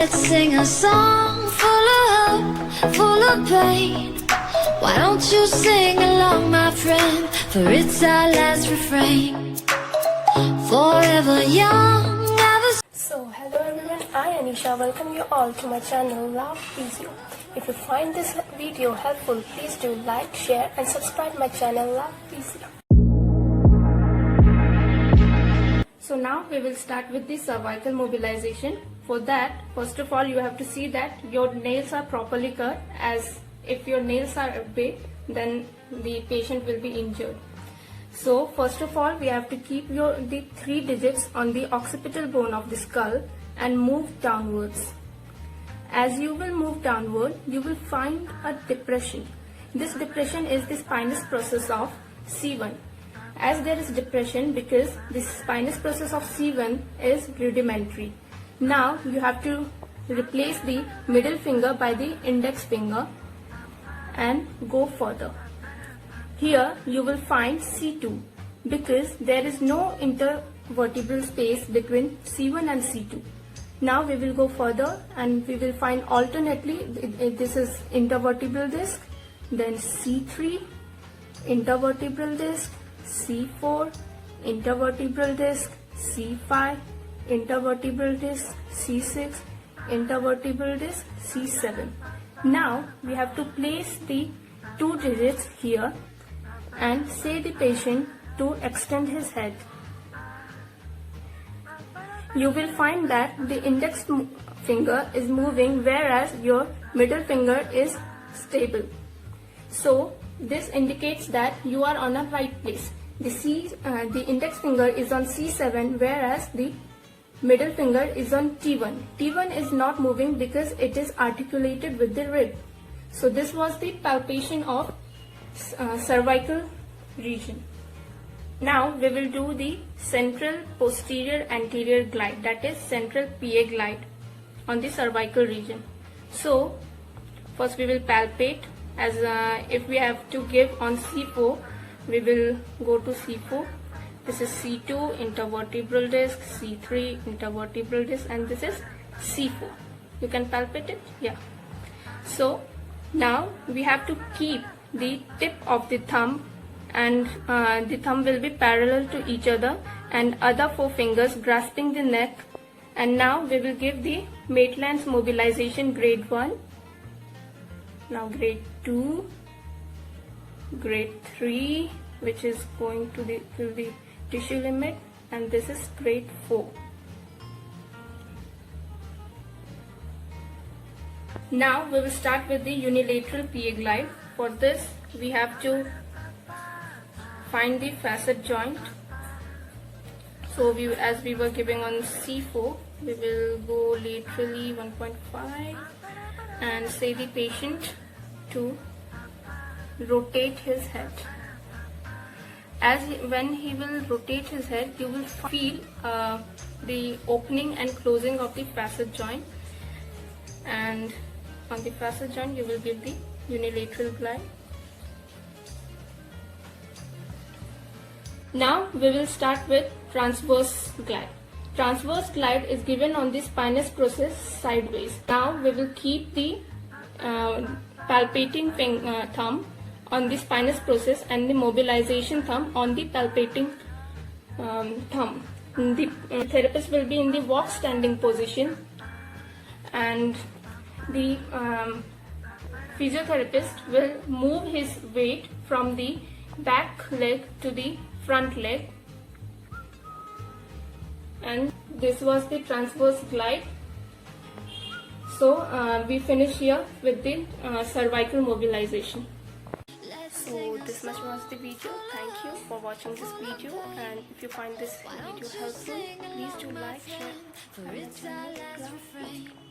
Let's sing a song full of hope, full of pain. Why don't you sing along, my friend? For it's our last refrain. Forever young, never. So hello everyone, I Anisha welcome you all to my channel Love Physio. If you find this video helpful, please do like, share and subscribe my channel Love Physio. So now we will start with the cervical mobilization. For that, first of all, you have to see that your nails are properly cut, as if your nails are big, then the patient will be injured. So first of all, we have to keep the 3 digits on the occipital bone of the skull and move downwards. As you will move downward, you will find a depression. This depression is the spinous process of C1. As there is depression, because the spinous process of C1 is rudimentary. Now you have to replace the middle finger by the index finger and go further. Here you will find C2 because there is no intervertebral space between C1 and C2. Now we will go further and we will find alternately, this is intervertebral disc, then C3, intervertebral disc, C4, intervertebral disc, C5, intervertebral disc, C6, intervertebral disc, C7. Now we have to place the 2 digits here and say the patient to extend his head. You will find that the index finger is moving whereas your middle finger is stable. So this indicates that you are on a right place. The index finger is on C7 whereas the middle finger is on T1. T1 is not moving because it is articulated with the rib. So this was the palpation of cervical region. Now we will do the central posterior anterior glide, that is central PA glide on the cervical region. So first we will palpate, as if we have to give on C4, we will go to C4. This is C2 intervertebral disc, C3 intervertebral disc, and this is C4. You can palpate it? Yeah. So now we have to keep the tip of the thumb, and the thumb will be parallel to each other and other 4 fingers grasping the neck. And now we will give the Maitland's mobilization grade 1, now grade 2, grade 3, which is going to the tissue limit, and this is grade 4. Now we will start with the unilateral PA glide. For this we have to find the facet joint. So as we were giving on C4, we will go laterally 1.5 and say the patient to rotate his head. When he will rotate his head, you will feel the opening and closing of the facet joint, and on the facet joint you will give the unilateral glide. Now we will start with transverse glide. Transverse glide is given on the spinous process sideways. Now we will keep the palpating thumb on the spinous process and the mobilization thumb on the palpating thumb. The therapist will be in the walk standing position, and the physiotherapist will move his weight from the back leg to the front leg. And this was the transverse glide. So we finish here with the cervical mobilization. So this much was the video. Thank you for watching this video, and if you find this video helpful, please do like, share, and subscribe.